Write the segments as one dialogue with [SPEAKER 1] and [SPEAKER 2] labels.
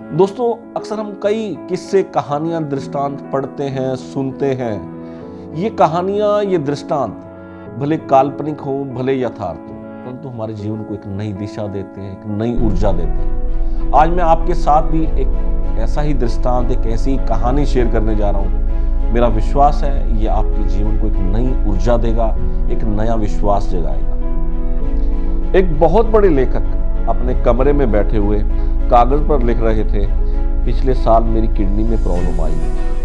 [SPEAKER 1] दोस्तों, अक्सर हम कई किस्से, कहानियां, दृष्टांत पढ़ते हैं, सुनते हैं। ये कहानियां, ये दृष्टांत भले काल्पनिक हो, भले यथार्थ हो, परंतु हमारे जीवन को एक नई दिशा देते हैं, एक नई ऊर्जा देते हैं। आज मैं आपके साथ भी एक ऐसा ही दृष्टांत, एक ऐसी कहानी शेयर करने जा रहा हूं। मेरा विश्वास है ये आपके जीवन को एक नई ऊर्जा देगा, एक नया विश्वास जगाएगा। एक बहुत बड़े लेखक अपने कमरे में बैठे हुए कागज पर लिख रहे थे, पिछले साल मेरी किडनी में प्रॉब्लम आई,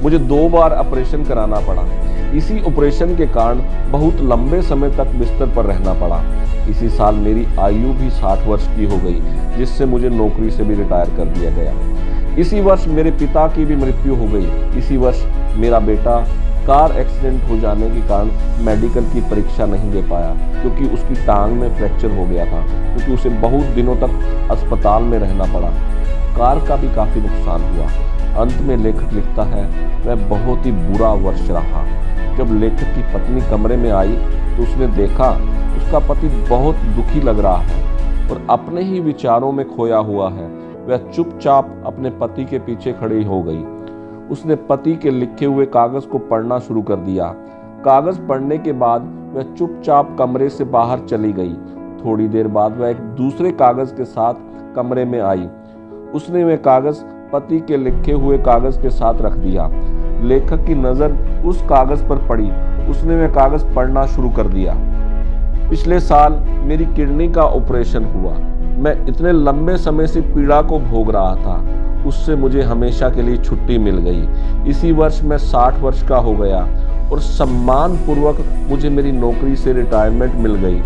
[SPEAKER 1] मुझे 2 बार ऑपरेशन कराना पड़ा। इसी ऑपरेशन के कारण बहुत लंबे समय तक बिस्तर पर रहना पड़ा। इसी साल मेरी आयु भी 60 वर्ष की हो गई, जिससे मुझे नौकरी से भी रिटायर कर दिया गया। इसी वर्ष मेरे पिता की भी मृत्यु हो गई। इसी वर्ष मेरा बेटा कार एक्सीडेंट हो जाने के कारण मेडिकल की परीक्षा नहीं दे पाया, क्योंकि उसकी टांग में फ्रैक्चर हो गया था, क्योंकि उसे बहुत दिनों तक अस्पताल में रहना पड़ा। कार का भी काफी नुकसान हुआ। अंत में लेखक लिखता है, वह बहुत ही बुरा वर्ष रहा। जब लेखक की पत्नी कमरे में आई तो उसने देखा उसका पति बहुत दुखी लग रहा है और अपने ही विचारों में खोया हुआ है। वह चुपचाप अपने पति के पीछे खड़ी हो गई। उसने पति के लिखे हुए कागज को पढ़ना शुरू कर दिया। कागज पढ़ने के बाद वह चुपचाप कमरे से बाहर चली गई। थोड़ी देर बाद वह एक दूसरे कागज के साथ कमरे में आई। उसने वह कागज पति के लिखे हुए कागज के साथ रख दिया। लेखक की नजर उस कागज पर पड़ी। उसने वह कागज पढ़ना शुरू कर दिया। पिछले साल मेरी किडनी का ऑपरेशन हुआ। मैं इतने लंबे समय से पीड़ा को भोग रहा था, उससे मुझे हमेशा के लिए छुट्टी मिल गई। इसी वर्ष मैं 60 वर्ष का हो गया और सम्मान पूर्वक मुझे मेरी नौकरी से रिटायरमेंट मिल गई।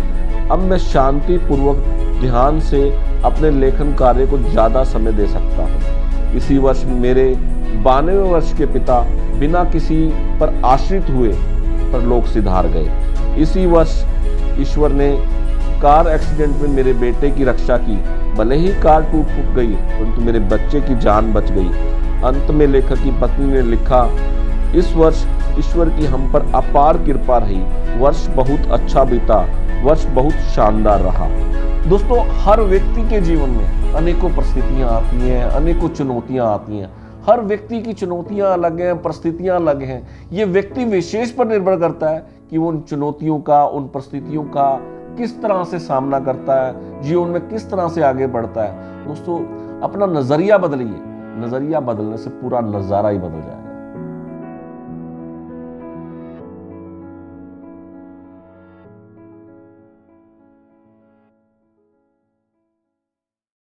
[SPEAKER 1] अब मैं शांति पूर्वक ध्यान से अपने लेखन कार्य को ज्यादा समय दे सकता हूँ। इसी वर्ष मेरे 92वें वर्ष के पिता बिना किसी पर आश्रित हुए परलोक सिधार गए। इसी वर्ष ईश्वर ने कार एक्सीडेंट में मेरे बेटे की रक्षा की। भले ही कार टूट फूट गई, परंतु मेरे बच्चे की जान बच गई। अंत में लेखक की पत्नी ने लिखा, इस वर्ष ईश्वर की हम पर अपार कृपा रही। वर्ष बहुत अच्छा बीता, वर्ष बहुत शानदार रहा। दोस्तों, हर व्यक्ति के जीवन में अनेकों परिस्थितियां आती हैं, अनेकों चुनौतियां आती हैं। हर व्यक्ति की चुनौतियां अलग हैं, परिस्थितियां अलग हैं। ये व्यक्ति विशेष पर निर्भर करता है कि वो उन चुनौतियों का, उन परिस्थितियों का किस तरह से सामना करता है, जीवन में किस तरह से आगे बढ़ता है। दोस्तों, अपना नजरिया बदलिए। नजरिया बदलने से पूरा नजारा ही बदल जाए।